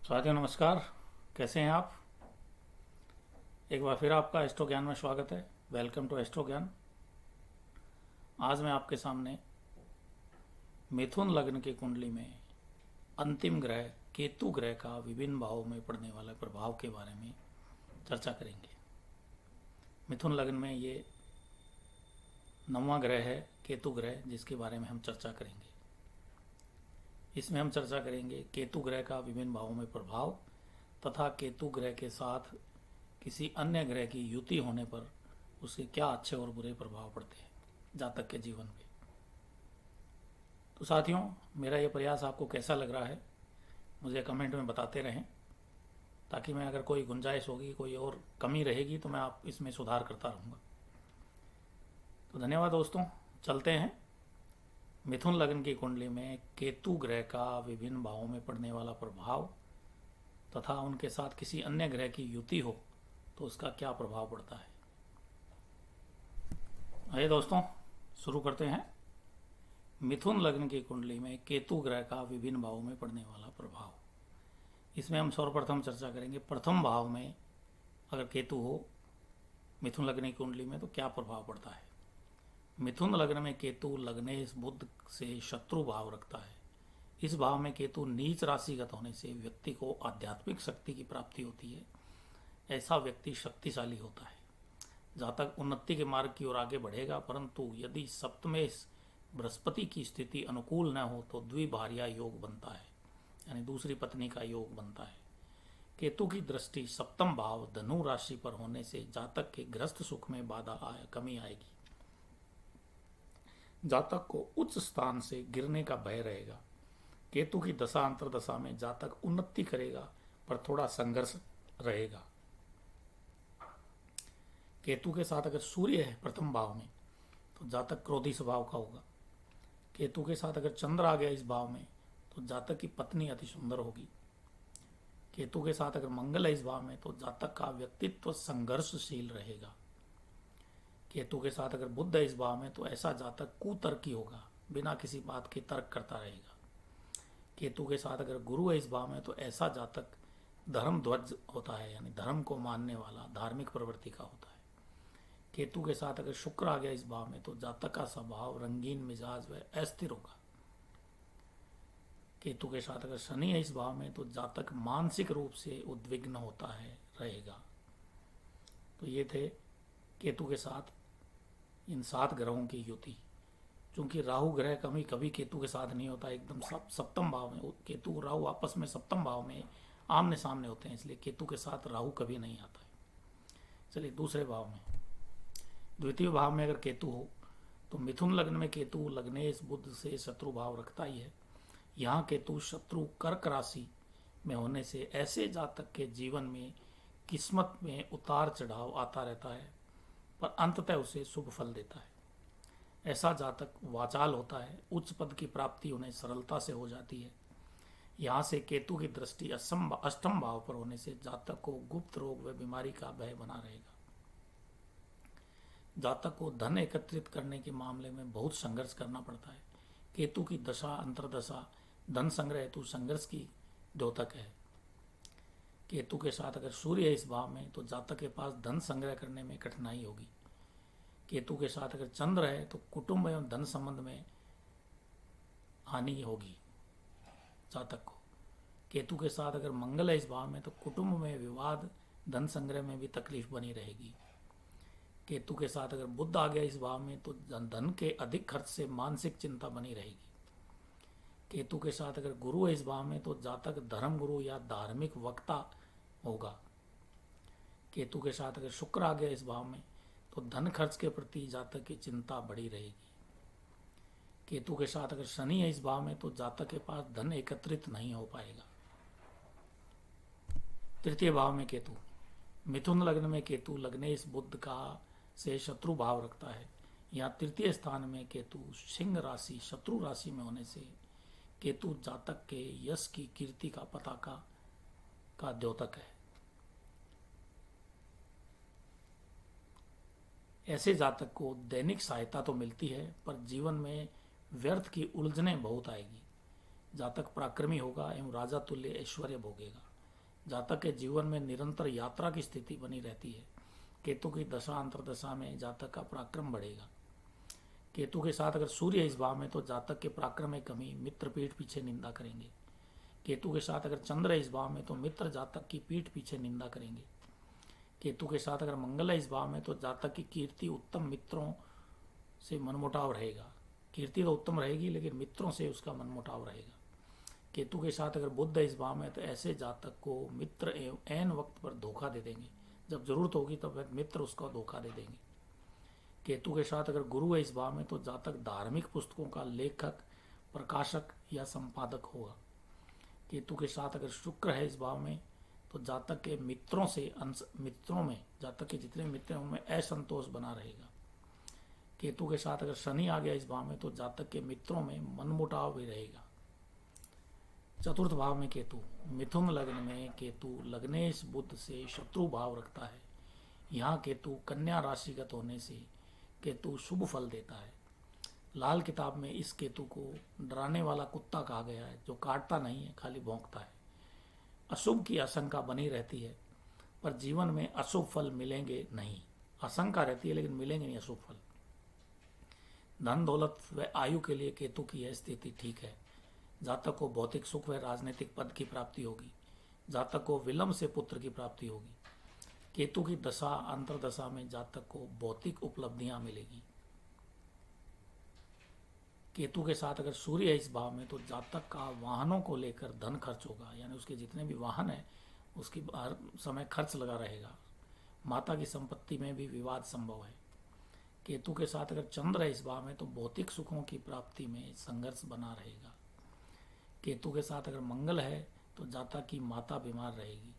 साथियों नमस्कार। कैसे हैं आप? एक बार फिर आपका एस्ट्रो ज्ञान में स्वागत है। वेलकम टू एस्ट्रो ज्ञान। आज मैं आपके सामने मिथुन लग्न की कुंडली में अंतिम ग्रह केतु ग्रह का विभिन्न भावों में पड़ने वाले प्रभाव के बारे में चर्चा करेंगे। मिथुन लग्न में ये 9वां ग्रह है केतु ग्रह, जिसके बारे में हम चर्चा करेंगे। इसमें हम चर्चा करेंगे केतु ग्रह का विभिन्न भावों में प्रभाव तथा केतु ग्रह के साथ किसी अन्य ग्रह की युति होने पर उसके क्या अच्छे और बुरे प्रभाव पड़ते हैं जातक के जीवन पे। तो साथियों, मेरा ये प्रयास आपको कैसा लग रहा है मुझे कमेंट में बताते रहें, ताकि मैं अगर कोई गुंजाइश होगी, कोई और कमी रहेगी तो मैं आप इसमें सुधार करता रहूँगा। तो धन्यवाद दोस्तों। चलते हैं मिथुन लग्न की कुंडली में केतु ग्रह का विभिन्न भावों में पड़ने वाला प्रभाव तथा उनके साथ किसी अन्य ग्रह की युति हो तो उसका क्या प्रभाव पड़ता है। आइए दोस्तों, शुरू करते हैं। मिथुन लग्न की कुंडली में केतु ग्रह का विभिन्न भावों में पड़ने वाला प्रभाव। इसमें हम सर्वप्रथम चर्चा करेंगे प्रथम भाव में अगर केतु हो मिथुन लग्न की कुंडली में तो क्या प्रभाव पड़ता है। मिथुन लग्न में केतु लग्नेश बुध से शत्रु भाव रखता है। इस भाव में केतु नीच राशिगत होने से व्यक्ति को आध्यात्मिक शक्ति की प्राप्ति होती है। ऐसा व्यक्ति शक्तिशाली होता है, जातक उन्नति के मार्ग की ओर आगे बढ़ेगा। परंतु यदि सप्तमेश बृहस्पति की स्थिति अनुकूल न हो तो द्विभार्या योग बनता है, यानी दूसरी पत्नी का योग बनता है। केतु की दृष्टि सप्तम भाव धनु राशि पर होने से जातक के गृहस्थ सुख में कमी आएगी। जातक को उच्च स्थान से गिरने का भय रहेगा। केतु की दशा अंतरदशा में जातक उन्नति करेगा पर थोड़ा संघर्ष रहेगा। केतु के साथ अगर सूर्य है प्रथम भाव में तो जातक क्रोधी स्वभाव का होगा। केतु के साथ अगर चंद्र आ गया इस भाव में तो जातक की पत्नी अति सुंदर होगी। केतु के साथ अगर मंगल है इस भाव में तो जातक का व्यक्तित्व संघर्षशील रहेगा। केतु के साथ अगर बुध है इस भाव में तो ऐसा जातक कुतर्की होगा, बिना किसी बात के तर्क करता रहेगा। केतु के साथ अगर गुरु है इस भाव में तो ऐसा जातक धर्म ध्वज होता है, यानी धर्म को मानने वाला, धार्मिक प्रवृत्ति का होता है। केतु के साथ अगर शुक्र आ गया इस भाव में तो जातक का स्वभाव रंगीन मिजाज व अस्थिर होगा। केतु के साथ अगर शनि है इस भाव में तो जातक मानसिक रूप से उद्विग्न होता है रहेगा। तो ये थे केतु के साथ इन 7 ग्रहों की युति। चूंकि राहु ग्रह कभी कभी केतु के साथ नहीं होता, एकदम सप्तम भाव में केतु राहु आपस में सप्तम भाव में आमने सामने होते हैं, इसलिए केतु के साथ राहु कभी नहीं आता है। चलिए दूसरे भाव में, द्वितीय भाव में अगर केतु हो तो मिथुन लग्न में केतु लग्नेश बुध से शत्रु भाव रखता ही है। यहाँ केतु शत्रु कर्क राशि में होने से ऐसे जातक के जीवन में किस्मत में उतार चढ़ाव आता रहता है, पर अंततः उसे शुभ फल देता है। ऐसा जातक वाचाल होता है, उच्च पद की प्राप्ति उन्हें सरलता से हो जाती है। यहाँ से केतु की दृष्टि अष्टम भाव पर होने से जातक को गुप्त रोग व बीमारी का भय बना रहेगा। जातक को धन एकत्रित करने के मामले में बहुत संघर्ष करना पड़ता है। केतु की दशा अंतरदशा धन संग्रह हेतु संघर्ष की द्योतक है। केतु के साथ अगर सूर्य है इस भाव में तो जातक के पास धन संग्रह करने में कठिनाई होगी। केतु के साथ अगर चंद्र है तो कुटुंब एवं धन संबंध में हानि होगी जातक को। केतु के साथ अगर मंगल है इस भाव में तो कुटुंब में विवाद, धन संग्रह में भी तकलीफ बनी रहेगी। केतु के साथ अगर बुध आ गया इस भाव में तो धन के अधिक खर्च से मानसिक चिंता बनी रहेगी। केतु के साथ अगर गुरु है इस भाव में तो जातक धर्म गुरु या धार्मिक वक्ता होगा। केतु के साथ अगर शुक्र आ गया इस भाव में तो धन खर्च के प्रति जातक की चिंता बढ़ी रहेगी। केतु के साथ अगर शनि है इस भाव में तो जातक के पास धन एकत्रित नहीं हो पाएगा। तृतीय भाव में केतु, मिथुन लग्न में केतु लग्नेश बुध का से शत्रु भाव रखता है। यहाँ तृतीय स्थान में केतु सिंह राशि शत्रु राशि में होने से केतु जातक के यश की कीर्ति का पताका का द्योतक है। ऐसे जातक को दैनिक सहायता तो मिलती है पर जीवन में व्यर्थ की उलझने बहुत आएगी। जातक पराक्रमी होगा एवं राजा तुल्य ऐश्वर्य भोगेगा। जातक के जीवन में निरंतर यात्रा की स्थिति बनी रहती है। केतु की दशा अंतर्दशा में जातक का पराक्रम बढ़ेगा। केतु के साथ अगर सूर्य इस भाव में तो जातक के पराक्रम में कमी, मित्र पीठ पीछे निंदा करेंगे। केतु के साथ अगर चंद्र इस भाव में तो मित्र जातक की पीठ पीछे निंदा करेंगे। केतु के साथ अगर मंगल है इस भाव में तो जातक की कीर्ति, उत्तम मित्रों से मनमुटाव रहेगा। कीर्ति तो उत्तम रहेगी लेकिन मित्रों से उसका मनमुटाव रहेगा। केतु के साथ अगर बुध इस भाव में तो ऐसे जातक को मित्र ऐन वक्त पर धोखा दे देंगे। जब जरूरत होगी तब मित्र उसको धोखा दे देंगे। केतु के साथ अगर गुरु है इस भाव में तो जातक धार्मिक पुस्तकों का लेखक, प्रकाशक या संपादक होगा। केतु के साथ अगर शुक्र है इस भाव में तो जातक के मित्रों में जातक के जितने मित्र हैं उनमें असंतोष बना रहेगा। केतु के साथ अगर शनि आ गया इस भाव में तो जातक के मित्रों में मनमुटाव भी रहेगा। चतुर्थ भाव में केतु, मिथुन लग्न में केतु लग्नेश बुध से शत्रु भाव रखता है। यहाँ केतु कन्या राशिगत होने से केतु शुभ फल देता है। लाल किताब में इस केतु को डराने वाला कुत्ता कहा गया है, जो काटता नहीं है, खाली भौंकता है। अशुभ की आशंका बनी रहती है पर जीवन में अशुभ फल मिलेंगे नहीं। आशंका रहती है लेकिन मिलेंगे नहीं अशुभ फल। धन दौलत व आयु के लिए केतु की यह स्थिति ठीक है। जातक को भौतिक सुख व राजनीतिक पद की प्राप्ति होगी। जातक को विलंब से पुत्र की प्राप्ति होगी। केतु की दशा अंतर्दशा में जातक को भौतिक उपलब्धियां मिलेगी। केतु के साथ अगर सूर्य है इस भाव में तो जातक का वाहनों को लेकर धन खर्च होगा, यानी उसके जितने भी वाहन है उसकी हर समय खर्च लगा रहेगा। माता की संपत्ति में भी विवाद संभव है। केतु के साथ अगर चंद्र है इस भाव में तो भौतिक सुखों की प्राप्ति में संघर्ष बना रहेगा। केतु के साथ अगर मंगल है तो जातक की माता बीमार रहेगी।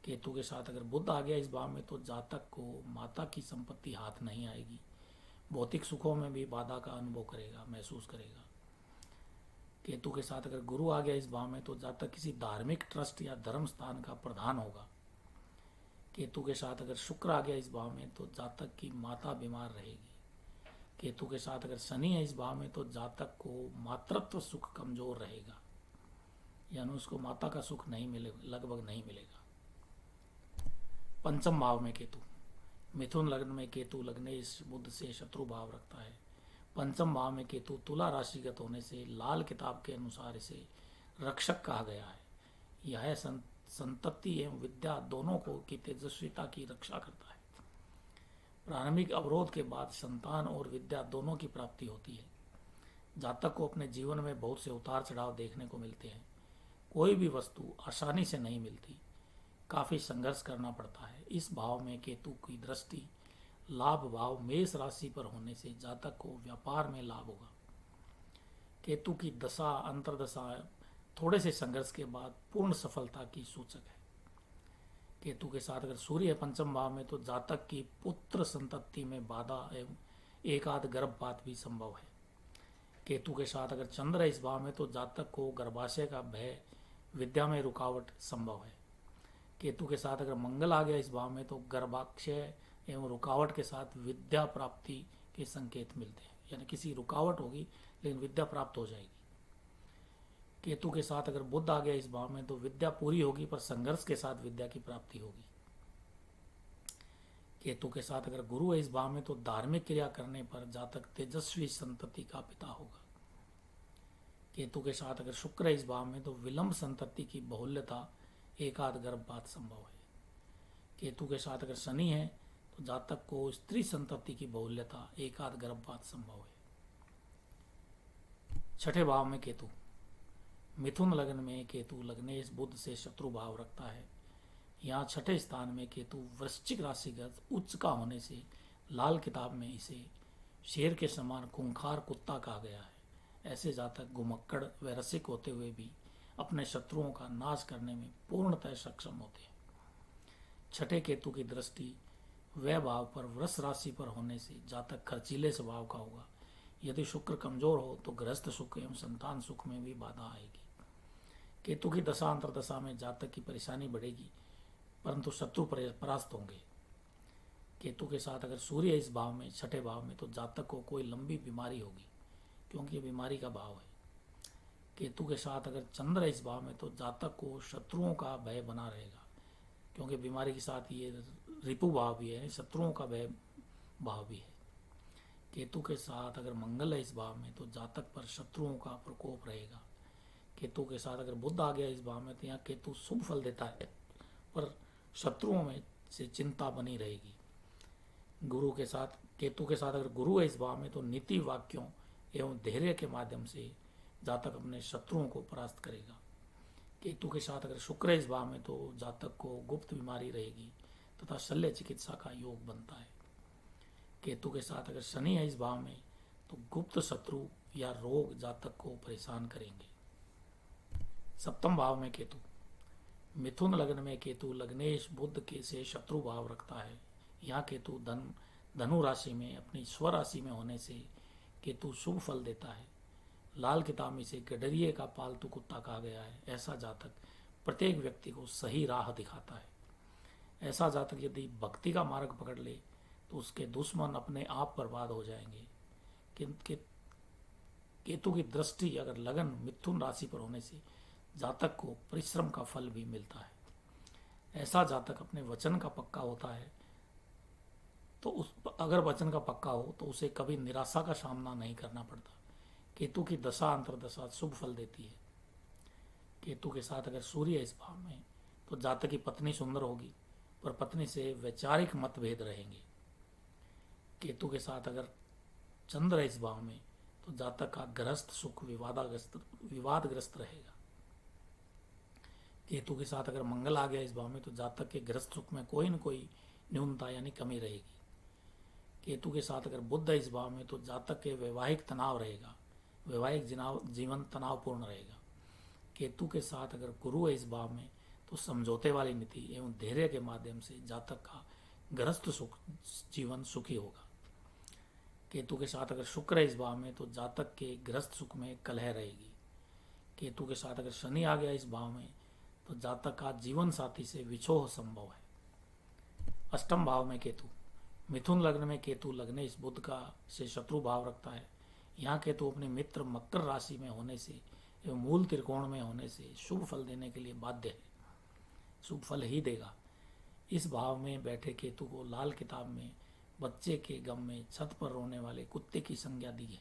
केतु के साथ अगर बुध आ गया इस भाव में तो जातक को माता की संपत्ति हाथ नहीं आएगी। भौतिक सुखों में भी बाधा का अनुभव करेगा, महसूस करेगा। केतु के साथ अगर गुरु आ गया इस भाव में तो जातक किसी धार्मिक ट्रस्ट या धर्म स्थान का प्रधान होगा। केतु के साथ अगर शुक्र आ गया इस भाव में तो जातक की माता बीमार रहेगी। केतु के साथ अगर शनि है इस भाव में तो जातक को मातृत्व सुख कमजोर रहेगा, यानी उसको माता का सुख नहीं मिले, लगभग नहीं मिलेगा। पंचम भाव में केतु, मिथुन लग्न में केतु लग्नेश बुध से शत्रु भाव रखता है। पंचम भाव में केतु तुला राशिगत होने से लाल किताब के अनुसार इसे रक्षक कहा गया है। यह संतति एवं विद्या दोनों को की तेजस्विता की रक्षा करता है। प्रारंभिक अवरोध के बाद संतान और विद्या दोनों की प्राप्ति होती है। जातक को अपने जीवन में बहुत से उतार चढ़ाव देखने को मिलते हैं। कोई भी वस्तु आसानी से नहीं मिलती, काफी संघर्ष करना पड़ता है। इस भाव में केतु की दृष्टि लाभ भाव मेष राशि पर होने से जातक को व्यापार में लाभ होगा। केतु की दशा अंतर्दशा थोड़े से संघर्ष के बाद पूर्ण सफलता की सूचक है। केतु के साथ अगर सूर्य पंचम भाव में तो जातक की पुत्र संतति में बाधा एवं एक आध गर्भपात भी संभव है। केतु के साथ अगर चंद्र इस भाव में तो जातक को गर्भाशय का भय, विद्या में रुकावट संभव है। केतु के साथ अगर मंगल आ गया इस भाव में तो गर्भाशय एवं रुकावट के साथ विद्या प्राप्ति के संकेत मिलते हैं, यानी किसी रुकावट होगी लेकिन विद्या प्राप्त हो जाएगी। केतु के साथ अगर बुध आ गया इस भाव में तो विद्या पूरी होगी पर संघर्ष के साथ विद्या की प्राप्ति होगी। केतु के साथ अगर गुरु है इस भाव में तो धार्मिक क्रिया करने पर जातक तेजस्वी संतति का पिता होगा। केतु के साथ अगर शुक्र है इस भाव में तो विलंब संतति की बहुल्यता, एक आध गर्भपात संभव है। केतु के साथ अगर शनि है तो जातक को स्त्री संतति की बहुल्यता, एक आध गर्भपात संभव है। छठे भाव में केतु, मिथुन लग्न में केतु लग्नेश बुध से शत्रु भाव रखता है। यहाँ छठे स्थान में केतु वृश्चिक राशिगत उच्च का होने से लाल किताब में इसे शेर के समान खूंखार कुत्ता कहा गया है। ऐसे जातक घुमक्कड़ व रसिक होते हुए भी अपने शत्रुओं का नाश करने में पूर्णतः सक्षम होते हैं। छठे केतु की दृष्टि वह भाव पर वृष राशि पर होने से जातक खर्चीले स्वभाव का होगा। यदि शुक्र कमजोर हो तो गृहस्थ सुख एवं संतान सुख में भी बाधा आएगी। केतु की दशा अंतर्दशा में जातक की परेशानी बढ़ेगी परंतु शत्रु परास्त होंगे। केतु के साथ अगर सूर्य इस भाव में छठे भाव में तो जातक को कोई लंबी बीमारी होगी, क्योंकि ये बीमारी का भाव है। केतु के साथ अगर चंद्र इस भाव में तो जातक को शत्रुओं का भय बना रहेगा। क्योंकि बीमारी के साथ ये रिपु भाव भी है, शत्रुओं का भय भाव भी है। केतु के साथ अगर मंगल है इस भाव में तो जातक पर शत्रुओं का प्रकोप रहेगा। केतु के साथ अगर बुध आ गया इस भाव में तो यहाँ केतु शुभ फल देता है, पर शत्रुओं में से चिंता बनी रहेगी। गुरु के साथ, केतु के साथ अगर गुरु है इस भाव में तो नीति वाक्यों एवं धैर्य के माध्यम से जातक अपने शत्रुओं को परास्त करेगा। केतु के साथ अगर शुक्र है इस भाव में तो जातक को गुप्त बीमारी रहेगी तथा शल्य चिकित्सा का योग बनता है। केतु के साथ अगर शनि है इस भाव में तो गुप्त शत्रु या रोग जातक को परेशान करेंगे। सप्तम भाव में केतु, मिथुन लग्न में केतु लग्नेश बुध के से शत्रु भाव रखता है। यहाँ केतु धनु राशि में अपनी स्वराशि में होने से केतु शुभ फल देता है। लाल किताब में इसे गडरिये का पालतू कुत्ता कहा गया है। ऐसा जातक प्रत्येक व्यक्ति को सही राह दिखाता है। ऐसा जातक यदि भक्ति का मार्ग पकड़ ले तो उसके दुश्मन अपने आप बर्बाद हो जाएंगे। केतु की दृष्टि अगर लगन मिथुन राशि पर होने से जातक को परिश्रम का फल भी मिलता है। ऐसा जातक अपने वचन का पक्का होता है, तो अगर वचन का पक्का हो तो उसे कभी निराशा का सामना नहीं करना पड़ता। केतु की दशा अंतर्दशा शुभ फल देती है। केतु के साथ अगर सूर्य इस भाव में तो जातक की पत्नी सुंदर होगी, पर पत्नी से वैचारिक मतभेद रहेंगे। केतु के साथ अगर चंद्र इस भाव में तो जातक का गृहस्थ सुख विवादग्रस्त रहेगा। केतु के साथ अगर मंगल आ गया इस भाव में तो जातक के गृहस्थ सुख में कोई न कोई न्यूनता यानी कमी रहेगी। केतु के साथ अगर बुध इस भाव में तो जातक के वैवाहिक तनाव रहेगा, वैवाहिक जीवन तनावपूर्ण रहेगा। केतु के साथ अगर गुरु है इस भाव में तो समझौते वाली नीति एवं धैर्य के माध्यम से जातक का गृहस्थ सुख जीवन सुखी होगा। केतु के साथ अगर शुक्र है इस भाव में तो जातक के गृहस्थ सुख में कलह रहेगी। केतु के साथ अगर शनि आ गया इस भाव में तो जातक का जीवन साथी से विछोह संभव है। अष्टम भाव में केतु, मिथुन लग्न में केतु लग्ने इस बुध का से शत्रु भाव रखता है। यहाँ केतु अपने मित्र मकर राशि में होने से एवं मूल त्रिकोण में होने से शुभ फल देने के लिए बाध्य है, शुभ फल ही देगा। इस भाव में बैठे केतु को लाल किताब में बच्चे के गम में छत पर रोने वाले कुत्ते की संज्ञा दी है।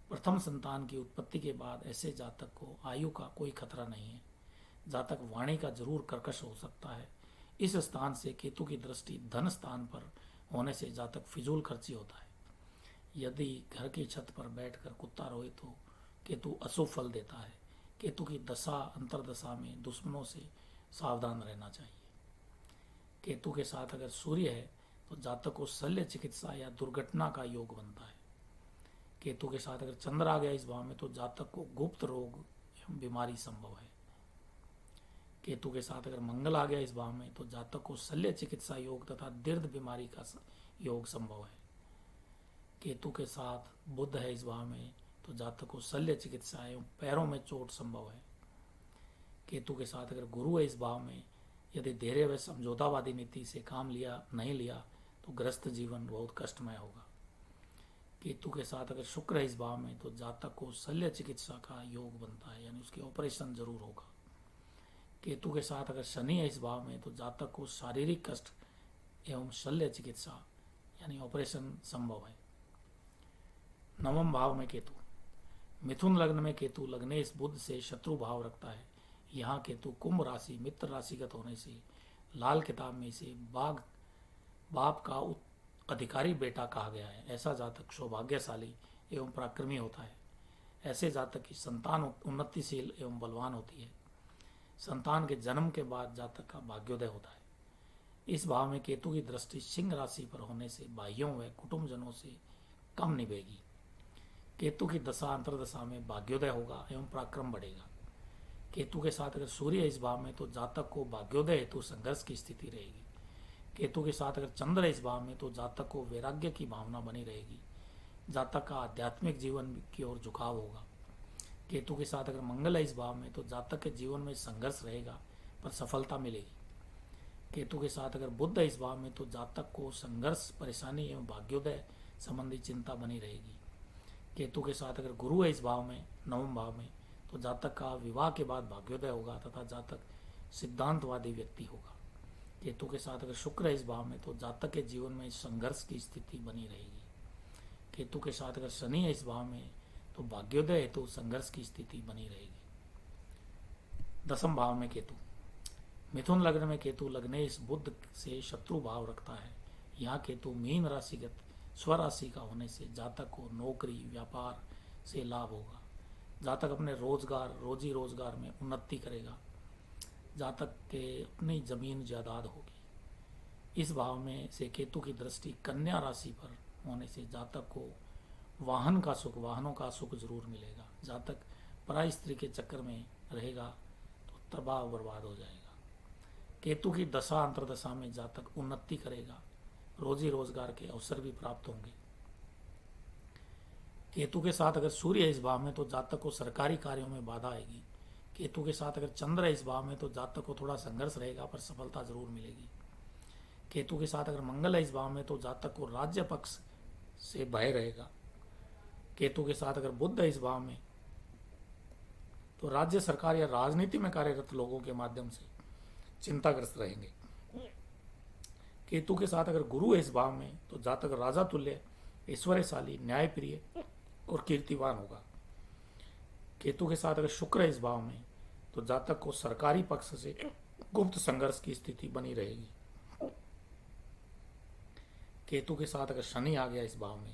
प्रथम संतान की उत्पत्ति के बाद ऐसे जातक को आयु का कोई खतरा नहीं है। जातक वाणी का जरूर कर्कश हो सकता है। इस स्थान से केतु की दृष्टि धन स्थान पर होने से जातक फिजूल खर्ची होता है। यदि घर की छत पर बैठकर कुत्ता रोए तो केतु अशुभ फल देता है। केतु की दशा अंतरदशा में दुश्मनों से सावधान रहना चाहिए। केतु के साथ अगर सूर्य है तो जातक को शल्य चिकित्सा या दुर्घटना का योग बनता है। केतु के साथ अगर चंद्र आ गया इस भाव में तो जातक को गुप्त रोग एवं बीमारी संभव है। केतु के साथ अगर मंगल आ गया इस भाव में तो जातक को शल्य चिकित्सा योग तथा दीर्घ बीमारी का योग संभव है। केतु के साथ बुध है इस भाव में तो जातक को शल्य चिकित्सा एवं पैरों में चोट संभव है। केतु के साथ अगर गुरु है इस भाव में, यदि धैर्य व समझौतावादी नीति से काम नहीं लिया तो ग्रस्त जीवन बहुत कष्टमय होगा। केतु के साथ अगर शुक्र है इस भाव में तो जातक को शल्य चिकित्सा का योग बनता है, यानी उसकी ऑपरेशन जरूर होगा। केतु के साथ अगर शनि है इस भाव में तो जातक को शारीरिक कष्ट एवं शल्य चिकित्सा यानी ऑपरेशन संभव है। नवम भाव में केतु, मिथुन लग्न में केतु लग्ने इस बुध से शत्रु भाव रखता है। यहाँ केतु कुंभ राशि मित्र राशिगत होने से लाल किताब में इसे बाप का अधिकारी बेटा कहा गया है। ऐसा जातक सौभाग्यशाली एवं पराक्रमी होता है। ऐसे जातक की संतान उन्नतिशील एवं बलवान होती है। संतान के जन्म के बाद जातक का भाग्योदय होता है। इस भाव में केतु की दृष्टि सिंह राशि पर होने से भाइयों व कुटुंबजनों से कम निभेगी। केतु की दशा अंतरदशा में भाग्योदय होगा एवं पराक्रम बढ़ेगा। केतु के साथ अगर सूर्य इस भाव में तो जातक को भाग्योदय हेतु संघर्ष की स्थिति रहेगी। केतु के साथ अगर चंद्र इस भाव में तो जातक को वैराग्य की भावना बनी रहेगी। जातक का आध्यात्मिक जीवन की ओर झुकाव होगा। केतु के साथ अगर मंगल है इस भाव में तो जातक के जीवन में संघर्ष रहेगा पर सफलता मिलेगी। केतु के साथ अगर बुध है इस भाव में तो जातक को संघर्ष, परेशानी एवं भाग्योदय संबंधी चिंता बनी रहेगी। केतु के साथ अगर गुरु है इस भाव में, नवम भाव में, तो जातक का विवाह के बाद भाग्योदय होगा तथा जातक सिद्धांतवादी व्यक्ति होगा। केतु के साथ अगर शुक्र है इस भाव में तो जातक के जीवन में संघर्ष की स्थिति बनी रहेगी। केतु के साथ अगर शनि है इस भाव में तो भाग्योदय हेतु संघर्ष की स्थिति बनी रहेगी। दसम भाव में केतु, मिथुन लग्न में केतु लग्नेश बुध से शत्रु भाव रखता है। यहाँ केतु मीन राशिगत स्वराशि का होने से जातक को नौकरी व्यापार से लाभ होगा। जातक अपने रोजी रोजगार में उन्नति करेगा। जातक के अपनी जमीन जायदाद होगी। इस भाव में से केतु की दृष्टि कन्या राशि पर होने से जातक को वाहनों का सुख जरूर मिलेगा। जातक पराई स्त्री के चक्कर में रहेगा तो तबाह बर्बाद हो जाएगा। केतु की दशा अंतरदशा में जातक उन्नति करेगा। रोजी रोजगार के अवसर भी प्राप्त होंगे। केतु के साथ अगर सूर्य इस भाव में तो जातक को सरकारी कार्यों में बाधा आएगी। केतु के साथ अगर चंद्र इस भाव में तो जातक को थोड़ा संघर्ष रहेगा पर सफलता जरूर मिलेगी। केतु के साथ अगर मंगल है इस भाव में तो जातक को राज्य पक्ष से भय रहेगा। केतु के साथ अगर बुध है इस भाव में तो राज्य सरकार या राजनीति में कार्यरत लोगों के माध्यम से चिंताग्रस्त रहेंगे। केतु के साथ अगर गुरु है इस भाव में तो जातक राजा तुल्य ऐश्वर्यशाली न्यायप्रिय और कीर्तिवान होगा। केतु के साथ अगर शुक्र है इस भाव में तो जातक को सरकारी पक्ष से गुप्त संघर्ष की स्थिति बनी रहेगी। केतु के साथ अगर शनि आ गया इस भाव में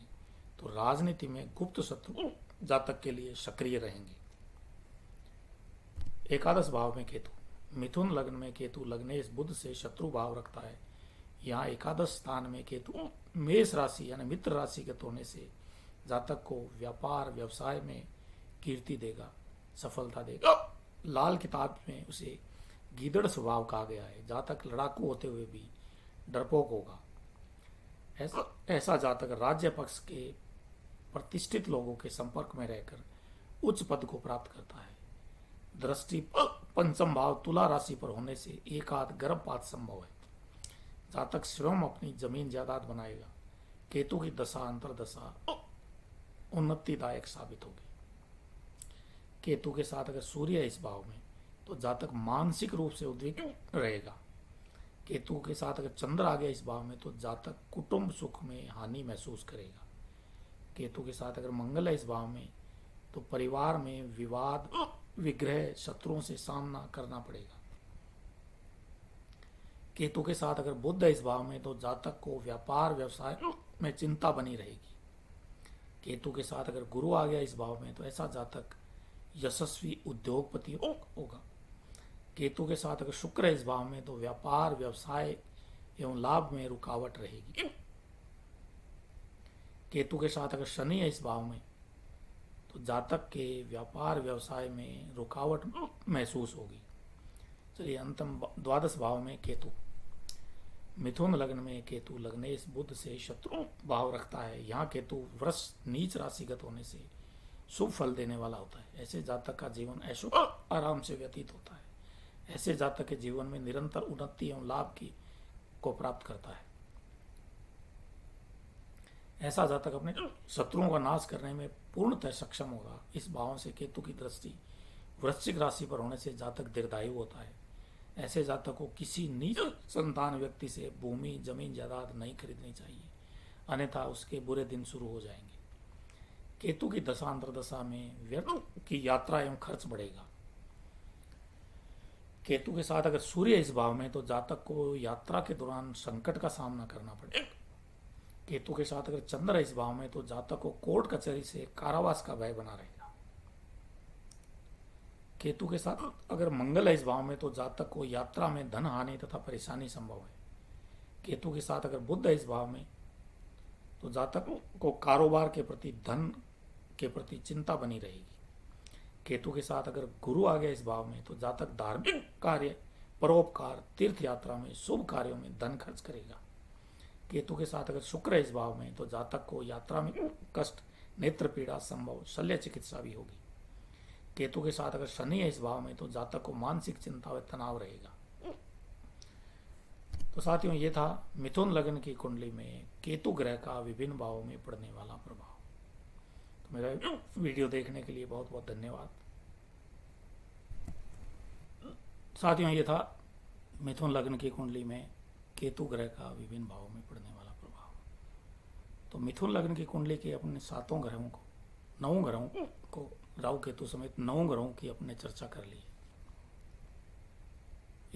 तो राजनीति में गुप्त शत्रु जातक के लिए सक्रिय रहेंगे। एकादश भाव में केतु, मिथुन लग्न में केतु लग्नेश बुध से शत्रु भाव रखता है। यहाँ एकादश स्थान में केतु मेष राशि यानी मित्र राशि के होने से जातक को व्यापार व्यवसाय में कीर्ति देगा, सफलता देगा। लाल किताब में उसे गीदड़ स्वभाव कहा गया है। जातक लड़ाकू होते हुए भी डरपोक होगा। ऐसा जातक राज्य पक्ष के प्रतिष्ठित लोगों के संपर्क में रहकर उच्च पद को प्राप्त करता है। दृष्टि पंचम भाव तुला राशि पर होने से एकाध गर्भपात संभव है। जातक स्वयं अपनी जमीन जायदाद बनाएगा। केतु की दशा अंतरदशा उन्नतिदायक साबित होगी। केतु के साथ अगर सूर्य है इस भाव में तो जातक मानसिक रूप से उद्विग्न रहेगा। केतु के साथ अगर चंद्र आ गया इस भाव में तो जातक कुटुंब सुख में हानि महसूस करेगा। केतु के साथ अगर मंगल है इस भाव में तो परिवार में विवाद विग्रह शत्रुओं से सामना करना पड़ेगा। केतु के साथ अगर बुध है इस भाव में तो जातक को व्यापार व्यवसाय में चिंता बनी रहेगी। केतु के साथ अगर गुरु आ गया इस भाव में तो ऐसा जातक यशस्वी उद्योगपति होगा। केतु के साथ अगर शुक्र है इस भाव में तो व्यापार व्यवसाय एवं लाभ में रुकावट रहेगी। केतु के साथ अगर शनि है इस भाव में तो जातक के व्यापार व्यवसाय में रुकावट महसूस होगी। चलिए अंतम द्वादश भाव में केतु, मिथुन लग्न में केतु लग्नेश बुध से शत्रु भाव रखता है। यहाँ केतु वृष नीच राशिगत होने से शुभ फल देने वाला होता है। ऐसे जातक का जीवन ऐशो आराम से व्यतीत होता है। ऐसे जातक के जीवन में निरंतर उन्नति एवं लाभ की को प्राप्त करता है। ऐसा जातक अपने शत्रुओं का नाश करने में पूर्णतः सक्षम होगा। इस भाव से केतु की दृष्टि वृश्चिक राशि पर होने से जातक दीर्घायु होता है। ऐसे जातक को किसी नीच संतान व्यक्ति से भूमि जमीन जायदाद नहीं खरीदनी चाहिए, अन्यथा उसके बुरे दिन शुरू हो जाएंगे। केतु की दशा अंतरदशा में व्यर्थ की यात्रा एवं खर्च बढ़ेगा। केतु के साथ अगर सूर्य इस भाव में तो जातक को यात्रा के दौरान संकट का सामना करना पड़ेगा। केतु के साथ अगर चंद्र इस भाव में तो जातक को कोर्ट कचहरी से कारावास का भय बना रहेगा। केतु के साथ अगर मंगल है इस भाव में तो जातक को यात्रा में धन हानि तथा परेशानी संभव है। केतु के साथ अगर बुध है इस भाव में तो जातक को कारोबार के प्रति धन के प्रति चिंता बनी रहेगी। केतु के साथ अगर गुरु आ गया इस भाव में तो जातक धार्मिक कार्य परोपकार तीर्थ यात्रा में शुभ कार्यों में धन खर्च करेगा। केतु के साथ अगर शुक्र है इस भाव में तो जातक को यात्रा में कष्ट नेत्र पीड़ा संभव शल्य चिकित्सा भी होगी। केतु के साथ अगर शनि है इस भाव में तो जातक को मानसिक चिंता व तनाव रहेगा। तो साथियों ये था मिथुन लग्न की कुंडली में केतु ग्रह का विभिन्न भावों में पड़ने वाला प्रभाव। तो मेरा वीडियो देखने के लिए बहुत बहुत धन्यवाद। साथियों ये था मिथुन लग्न की कुंडली में केतु ग्रह का विभिन्न भावों में पड़ने वाला प्रभाव। तो मिथुन लग्न की कुंडली के अपने 7 ग्रहों को, 9 ग्रहों को, राहु केतु समेत 9 ग्रहों की अपने चर्चा कर ली है।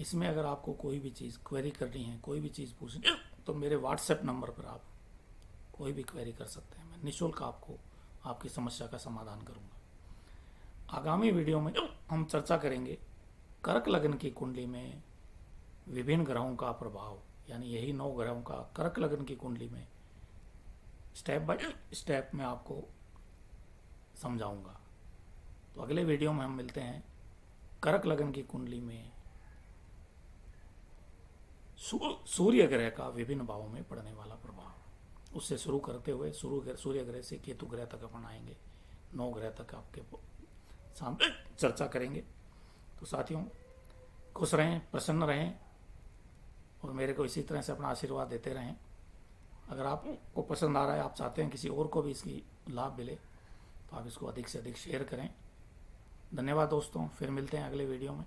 इसमें अगर आपको कोई भी चीज़ क्वेरी करनी है, कोई भी चीज़ पूछनी है, तो मेरे व्हाट्सएप नंबर पर आप कोई भी क्वेरी कर सकते हैं। मैं निःशुल्क आपको आपकी समस्या का समाधान करूंगा। आगामी वीडियो में हम चर्चा करेंगे कर्क लग्न की कुंडली में विभिन्न ग्रहों का प्रभाव, यानी यही 9 ग्रहों का कर्क लग्न की कुंडली में स्टेप बाय स्टेप मैं आपको समझाऊंगा। तो अगले वीडियो में हम मिलते हैं कर्क लग्न की कुंडली में सूर्य ग्रह का विभिन्न भावों में पड़ने वाला प्रभाव। उससे शुरू करते हुए सूर्य ग्रह से केतु ग्रह तक अपन आएंगे, 9 ग्रह तक आपके सामने चर्चा करेंगे। तो साथियों, खुश रहें, प्रसन्न रहें और मेरे को इसी तरह से अपना आशीर्वाद देते रहें। अगर आपको पसंद आ रहा है, आप चाहते हैं किसी और को भी इसकी लाभ मिले, तो आप इसको अधिक से अधिक शेयर करें। धन्यवाद दोस्तों, फिर मिलते हैं अगले वीडियो में।